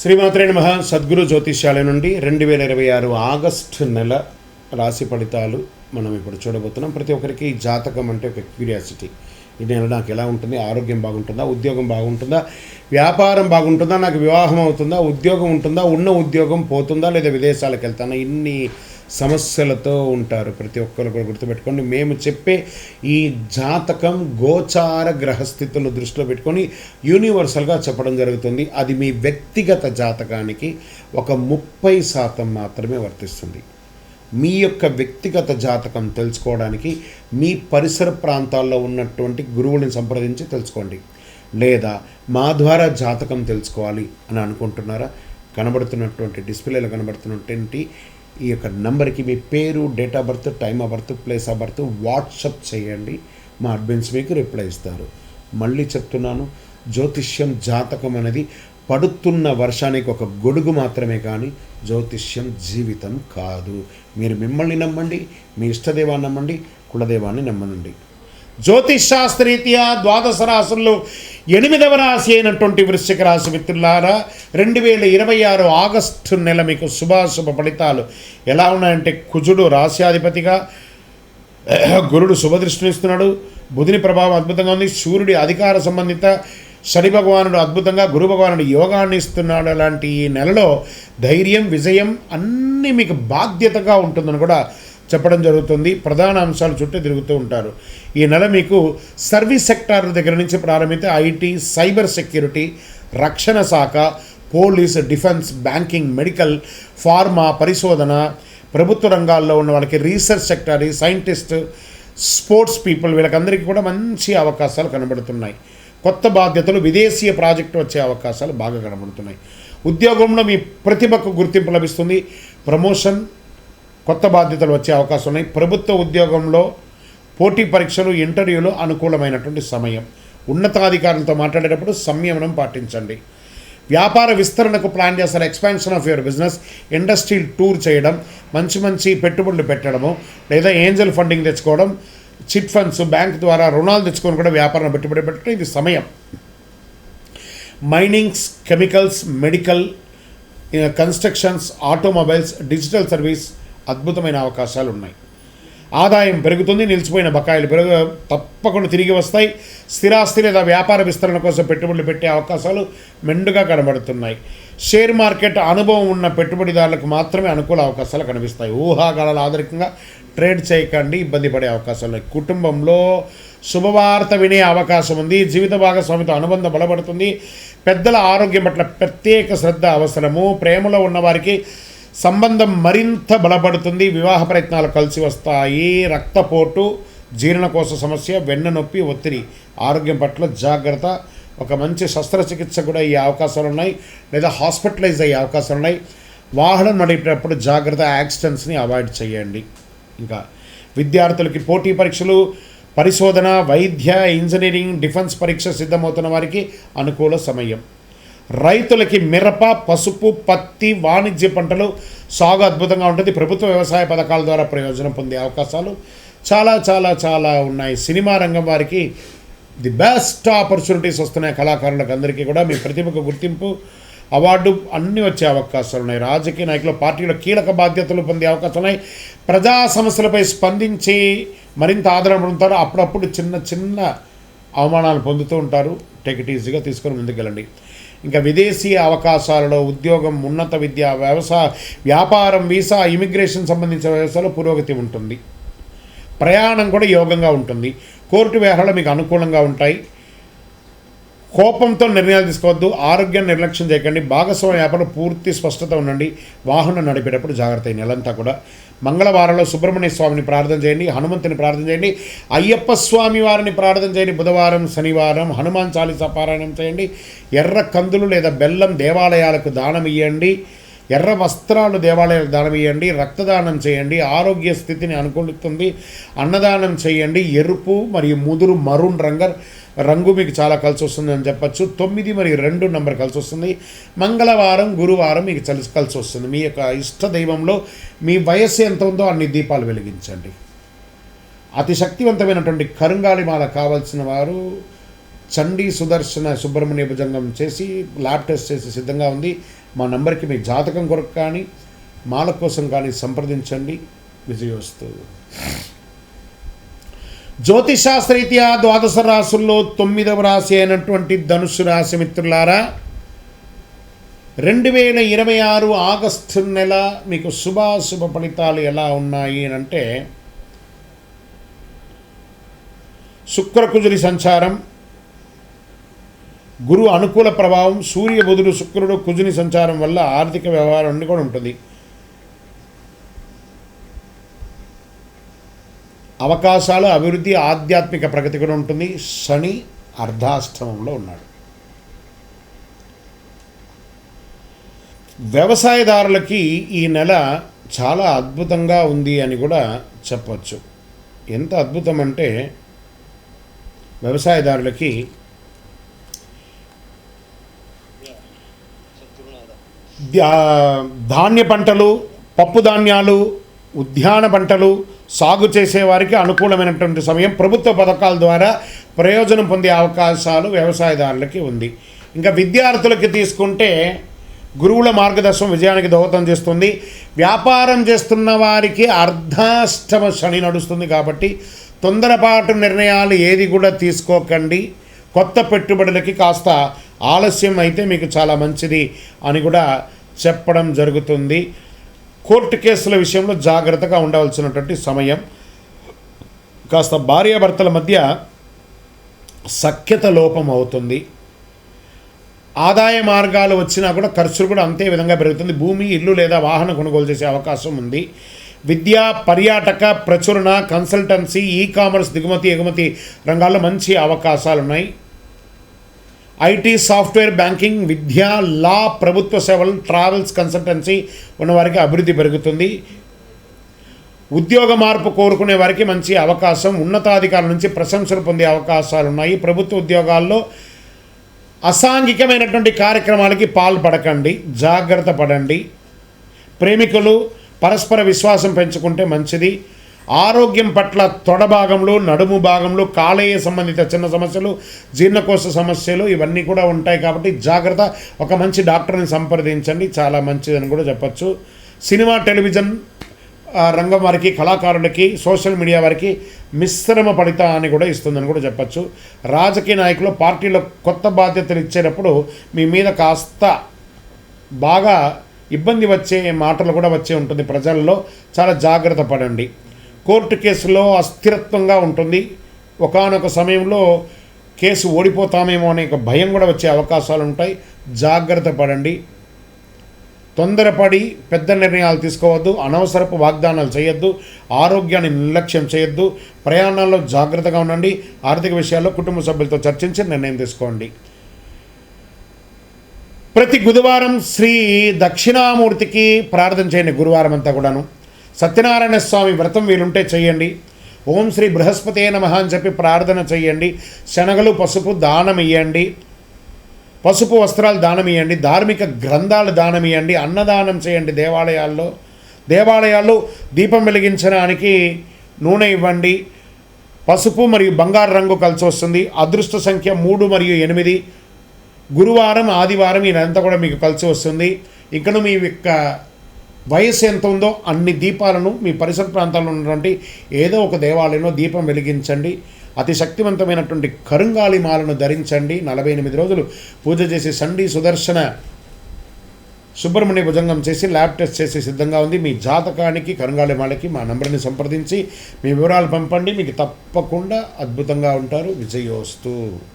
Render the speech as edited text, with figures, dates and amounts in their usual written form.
శ్రీమాత్రే నమః. సద్గురు జ్యోతిష్యాలయం నుండి 2026 ఆగస్టు నెల రాశి ఫలితాలు మనం ఇప్పుడు చూడబోతున్నాం. ప్రతి ఒక్కరికి జాతకం అంటే ఒక క్యూరియాసిటీ. ఈ నెల నాకు ఎలా ఉంటుంది, ఆరోగ్యం బాగుంటుందా, ఉద్యోగం బాగుంటుందా, వ్యాపారం బాగుంటుందా, నాకు వివాహం అవుతుందా, ఉద్యోగం ఉంటుందా, ఉన్న ఉద్యోగం పోతుందా, లేదా విదేశాలకు వెళ్తానా, ఇన్ని సమస్యలతో ఉంటారు. ప్రతి ఒక్కరు కూడా గుర్తుపెట్టుకోండి, మేము చెప్పే ఈ జాతకం గోచార గ్రహస్థితులను దృష్టిలో పెట్టుకొని యూనివర్సల్గా చెప్పడం జరుగుతుంది. అది మీ వ్యక్తిగత జాతకానికి ఒక 30% మాత్రమే వర్తిస్తుంది. మీ యొక్క వ్యక్తిగత జాతకం తెలుసుకోవడానికి మీ పరిసర ప్రాంతాల్లో ఉన్నటువంటి గురువుని సంప్రదించి తెలుసుకోండి. లేదా మా ద్వారా జాతకం తెలుసుకోవాలి అని అనుకుంటున్నారా? కనబడుతున్నటువంటి డిస్ప్లేలో కనబడుతున్నటువంటి ఈ యొక్క నంబర్కి మీ పేరు, date of birth, time of birth, place of birth WhatsApp చేయండి. మా అడ్మిన్స్ మీకు రిప్లై ఇస్తారు. మళ్ళీ చెప్తున్నాను, జ్యోతిష్యం జాతకం అనేది పడుతున్న వర్షానికి ఒక గొడుగు మాత్రమే, కానీ జ్యోతిష్యం జీవితం కాదు. మీరు మిమ్మల్ని నమ్మండి, మీ ఇష్టదేవాన్ని నమ్మండి, కులదేవాన్ని నమ్మనండి. జ్యోతిషాస్త్రరీత్యా ద్వాదశ రాశుల్లో 8వ రాశి అయినటువంటి వృశ్చిక రాశి మిత్రులారా, 2026 ఆగస్టు నెల మీకు శుభాశుభ ఫలితాలు ఎలా ఉన్నాయంటే, కుజుడు రాశ్యాధిపతిగా, గురుడు శుభదృష్టినిస్తున్నాడు, బుధుని ప్రభావం అద్భుతంగా ఉంది, సూర్యుడి అధికార సంబంధిత, శని భగవానుడు అద్భుతంగా, గురు భగవానుడు యోగాన్ని ఇస్తున్నాడు. అలాంటి ఈ నెలలో ధైర్యం, విజయం అన్నీ మీకు బాధ్యతగా ఉంటుందని కూడా చెప్పడం జరుగుతుంది. ప్రధాన అంశాలు చుట్టూ తిరుగుతూ ఉంటారు. ఈ నెల మీకు సర్వీస్ సెక్టార్ దగ్గర నుంచి ప్రారంభిస్తే ఐటీ, సైబర్ సెక్యూరిటీ, రక్షణ శాఖ, police, defence, banking, medical, pharma, పరిశోధన, ప్రభుత్వ రంగాల్లో ఉన్న వాళ్ళకి research sector, scientist, sports people, వీళ్ళకందరికీ కూడా మంచి అవకాశాలు కనబడుతున్నాయి. కొత్త బాధ్యతలు, విదేశీయ ప్రాజెక్టు వచ్చే అవకాశాలు బాగా కనబడుతున్నాయి. ఉద్యోగంలో మీ ప్రతిభకు గుర్తింపు లభిస్తుంది. ప్రమోషన్, కొత్త బాధ్యతలు వచ్చే అవకాశం ఉన్నాయి. ప్రభుత్వ ఉద్యోగంలో పోటీ పరీక్షలు, ఇంటర్వ్యూలు అనుకూలమైనటువంటి సమయం. ఉన్నతాధికారులతో మాట్లాడేటప్పుడు సంయమనం పాటించండి. వ్యాపార విస్తరణకు ప్లాన్ చేస్తారు. Expansion of your business, industrial tour చేయడం, మంచి మంచి పెట్టుబడులు పెట్టడము, లేదా ఏంజల్ ఫండింగ్ తెచ్చుకోవడం, చిట్ ఫండ్స్, బ్యాంక్ ద్వారా రుణాలు తెచ్చుకొని కూడా వ్యాపారం పెట్టుబడి పెట్టడం ఇది సమయం. Minings, chemicals, medical, constructions, automobiles, digital service అద్భుతమైన అవకాశాలు ఉన్నాయి. ఆదాయం పెరుగుతుంది. నిలిచిపోయిన బకాయిలు తప్పకుండా తిరిగి వస్తాయి. స్థిరాస్తి లేదా వ్యాపార విస్తరణ కోసం పెట్టుబడులు పెట్టే అవకాశాలు మెండుగా కనబడుతున్నాయి. షేర్ మార్కెట్ అనుభవం ఉన్న పెట్టుబడిదారులకు మాత్రమే అనుకూల అవకాశాలు కనిపిస్తాయి. ఊహాగానాల ఆధారితంగా ట్రేడ్ చేయకండి, ఇబ్బంది పడే అవకాశాలు ఉన్నాయి. కుటుంబంలో శుభవార్త వినే అవకాశం ఉంది. జీవిత భాగస్వామితో అనుబంధం బలపడుతుంది. పెద్దల ఆరోగ్యం పట్ల ప్రత్యేక శ్రద్ధ అవసరము. ప్రేమలో ఉన్నవారికి సంబంధం మరింత బలపడుతుంది. వివాహ ప్రయత్నాలు కలిసి వస్తాయి. రక్తపోటు, జీర్ణకోశ సమస్య, వెన్న నొప్పి, ఒత్తిడి, ఆరోగ్యం పట్ల జాగ్రత్త. ఒక మంచి శస్త్రచికిత్స కూడా అయ్యే అవకాశాలు ఉన్నాయి, లేదా హాస్పిటలైజ్ అయ్యే అవకాశాలు ఉన్నాయి. వాహనం నడిపేటప్పుడు జాగ్రత్త, యాక్సిడెంట్స్ని అవాయిడ్ చేయండి. ఇంకా విద్యార్థులకి పోటీ పరీక్షలు, పరిశోధన, వైద్య, ఇంజనీరింగ్, డిఫెన్స్ పరీక్ష సిద్ధమవుతున్న వారికి అనుకూల సమయం. రైతులకి మిరప, పసుపు, పత్తి, వాణిజ్య పంటలు సాగు అద్భుతంగా ఉంటుంది. ప్రభుత్వ వ్యవసాయ పథకాల ద్వారా ప్రయోజనం పొందే అవకాశాలు చాలా చాలా చాలా ఉన్నాయి. సినిమా రంగం వారికి ది బెస్ట్ ఆపర్చునిటీస్ వస్తున్నాయి. కళాకారులకు అందరికీ కూడా మీ ప్రతిభకు గుర్తింపు, అవార్డు అన్నీ వచ్చే అవకాశాలు ఉన్నాయి. రాజకీయ నాయకులు, పార్టీలో కీలక బాధ్యతలు పొందే అవకాశాలు ఉన్నాయి. ప్రజా సమస్యలపై స్పందించి మరింత ఆదరణ పొందుతారు. అప్పుడప్పుడు చిన్న చిన్న అవమానాలు పొందుతూ ఉంటారు. టేక్ ఇట్ ఈజీగా తీసుకొని ముందుకెళ్ళండి. ఇంకా విదేశీ అవకాశాలలో ఉద్యోగం, ఉన్నత విద్య, వ్యాపారం, వీసా, ఇమిగ్రేషన్ సంబంధించిన వ్యవస్థలో పురోగతి ఉంటుంది. ప్రయాణం కూడా యోగంగా ఉంటుంది. కోర్టు వ్యవహారాలు మీకు అనుకూలంగా ఉంటాయి. కోపంతో నిర్ణయాలు తీసుకోవద్దు. ఆరోగ్యం నిర్లక్ష్యం చేయకండి. భాగస్వామ్య వ్యాపారం పూర్తి స్పష్టత ఉండండి. వాహనం నడిపేటప్పుడు జాగ్రత్త. ఈ నెలంతా కూడా మంగళవారంలో సుబ్రహ్మణ్య స్వామిని ప్రార్థన చేయండి, హనుమంతుని ప్రార్థన చేయండి, అయ్యప్ప స్వామి వారిని ప్రార్థన చేయండి. బుధవారం, శనివారం హనుమాన్ చాలీసా పారాయణం చేయండి. ఎర్ర కందులు లేదా బెల్లం దేవాలయాలకు దానం ఇవ్వండి. ఎర్ర వస్త్రాలు దేవాలయాలకు దానం ఇవ్వండి. రక్తదానం చేయండి, ఆరోగ్య స్థితిని అనుకూలిస్తుంది. అన్నదానం చేయండి. ఎరుపు మరియు ముదురు మరూన్ రంగు మీకు చాలా కలిసి వస్తుంది అని చెప్పచ్చు. 9 మరియు 2 నంబర్ కలిసి వస్తుంది. మంగళవారం, గురువారం మీకు కలిసి వస్తుంది. మీ యొక్క ఇష్ట దైవంలో మీ వయస్సు ఎంత ఉందో అన్ని దీపాలు వెలిగించండి. అతి శక్తివంతమైనటువంటి కరుంగాళి మాల కావాల్సిన వారు చండీ సుదర్శన సుబ్రహ్మణ్య భుజంగం చేసి ల్యాబ్ టెస్ట్ చేసి సిద్ధంగా ఉంది. మా నంబర్కి మీ జాతకం కొరకు కానీ మాల కోసం కానీ సంప్రదించండి. విజయోస్తు. జ్యోతిషాస్త్రరీత్యా ద్వాదశ రాశుల్లో 9వ రాశి అయినటువంటి ధనుస్సు రాశి మిత్రులారా, 2026 ఆగస్టు నెల మీకు శుభాశుభ ఫలితాలు ఎలా ఉన్నాయి అంటే, శుక్రకుజుడి సంచారం, గురు అనుకూల ప్రభావం, సూర్య బుధుడు శుక్రుడు కుజుని సంచారం వల్ల ఆర్థిక వ్యవహారం అన్నీ కూడా ఉంటుంది. అవకాశాలు, అభివృద్ధి, ఆధ్యాత్మిక ప్రగతి కూడా ఉంటుంది. శని అర్ధాష్టమంలో ఉన్నాడు. వ్యవసాయదారులకి ఈ నెల చాలా అద్భుతంగా ఉంది అని కూడా చెప్పచ్చు. ఎంత అద్భుతం అంటే, వ్యవసాయదారులకి ధాన్య పంటలు, పప్పు ధాన్యాలు, ఉద్యాన పంటలు సాగు చేసేవారికి అనుకూలమైనటువంటి సమయం. ప్రభుత్వ పథకాల ద్వారా ప్రయోజనం పొందే అవకాశాలు వ్యవసాయదారులకి ఉంది. ఇంకా విద్యార్థులకి తీసుకుంటే గురువుల మార్గదర్శనం విజయానికి దోహదం చేస్తుంది. వ్యాపారం చేస్తున్న వారికి అర్ధాష్టమ శని నడుస్తుంది కాబట్టి తొందరపాటు నిర్ణయాలు ఏది కూడా తీసుకోకండి. కొత్త పెట్టుబడులకి కాస్త ఆలస్యం అయితే మీకు చాలా మంచిది అని కూడా చెప్పడం జరుగుతుంది. కోర్టు కేసుల విషయంలో జాగ్రత్తగా ఉండవలసినటువంటి సమయం. కాస్త భార్యాభర్తల మధ్య సఖ్యత లోపం అవుతుంది. ఆదాయ మార్గాలు వచ్చినా కూడా ఖర్చులు కూడా అంతే విధంగా పెరుగుతుంది. భూమి, ఇల్లు లేదా వాహనం కొనుగోలు చేసే అవకాశం ఉంది. విద్య, పర్యాటక, ప్రచురణ, కన్సల్టెన్సీ, ఈ కామర్స్, దిగుమతి ఎగుమతి రంగాల్లో మంచి అవకాశాలు ఉన్నాయి. ఐటీ, సాఫ్ట్వేర్, బ్యాంకింగ్, విద్య, లా, ప్రభుత్వ సేవలు, ట్రావెల్స్, కన్సల్టెన్సీ ఉన్నవారికి అభివృద్ధి పెరుగుతుంది. ఉద్యోగ మార్పు కోరుకునే వారికి మంచి అవకాశం. ఉన్నతాధికారుల నుంచి ప్రశంసలు పొందే అవకాశాలు ఉన్నాయి. ప్రభుత్వ ఉద్యోగాల్లో అసాంఘికమైనటువంటి కార్యక్రమాలకి పాల్పడకండి, జాగ్రత్త పడండి. ప్రేమికులు పరస్పర విశ్వాసం పెంచుకుంటే మంచిది. ఆరోగ్యం పట్ల తొడ భాగంలో, నడుము భాగంలో, కాలేయ సంబంధిత చిన్న సమస్యలు, జీర్ణకోశ సమస్యలు ఇవన్నీ కూడా ఉంటాయి కాబట్టి జాగ్రత్త. ఒక మంచి డాక్టర్ని సంప్రదించండి, చాలా మంచిదని కూడా చెప్పచ్చు. సినిమా, టెలివిజన్ రంగం వారికి, కళాకారులకి, సోషల్ మీడియా వారికి మిశ్రమ ఫలితాన్ని కూడా ఇస్తుందని కూడా చెప్పచ్చు. రాజకీయ నాయకులు పార్టీలో కొత్త బాధ్యతలు ఇచ్చేటప్పుడు మీ మీద కాస్త బాగా ఇబ్బంది వచ్చే మాటలు కూడా వచ్చే ఉంటుంది ప్రజల్లో, చాలా జాగ్రత్త పడండి. కోర్టు కేసులో అస్థిరత్వంగా ఉంటుంది. ఒకానొక సమయంలో కేసు ఓడిపోతామేమో అనే ఒక భయం కూడా వచ్చే అవకాశాలు ఉంటాయి, జాగ్రత్త పడండి. తొందరపడి పెద్ద నిర్ణయాలు తీసుకోవద్దు. అనవసరపు వాగ్దానాలు చేయొద్దు. ఆరోగ్యాన్ని నిర్లక్ష్యం చేయొద్దు. ప్రయాణాల్లో జాగ్రత్తగా ఉండండి. ఆర్థిక విషయాల్లో కుటుంబ సభ్యులతో చర్చించి నిర్ణయం తీసుకోండి. ప్రతి బుధవారం శ్రీ దక్షిణామూర్తికి ప్రార్థన చేయండి. గురువారం అంతా కూడాను సత్యనారాయణ స్వామి వ్రతం వీలుంటే చేయండి. ఓం శ్రీ బృహస్పతే నమః అని చెప్పి ప్రార్థన చేయండి. శనగలు, పసుపు దానం ఇవ్వండి. పసుపు వస్త్రాలు దానం ఇవ్వండి. ధార్మిక గ్రంథాలు దానం ఇవ్వండి. అన్నదానం చేయండి. దేవాలయాల్లో దీపం వెలిగించడానికి నూనె ఇవ్వండి. పసుపు మరియు బంగారు రంగు కలిసి వస్తుంది. అదృష్ట సంఖ్య 3 మరియు 8. గురువారం, ఆదివారం ఇదంతా కూడా మీకు కలిసి వస్తుంది. ఇంకను మీ యొక్క వయసు ఎంత ఉందో అన్ని దీపాలను మీ పరిసర ప్రాంతాల్లో ఉన్నటువంటి ఏదో ఒక దేవాలయంలో దీపం వెలిగించండి. అతి శక్తివంతమైనటువంటి కరుంగాలి మాలను ధరించండి. 48 రోజులు పూజ చేసి చండీ సుదర్శన సుబ్రహ్మణ్య భుజంగం చేసి ల్యాబ్ టెస్ట్ చేసి సిద్ధంగా ఉంది. మీ జాతకానికి, కరుంగాలి మాలకి మా నంబర్ని సంప్రదించి మీ వివరాలు పంపండి. మీకు తప్పకుండా అద్భుతంగా ఉంటారు. విజయోస్తు.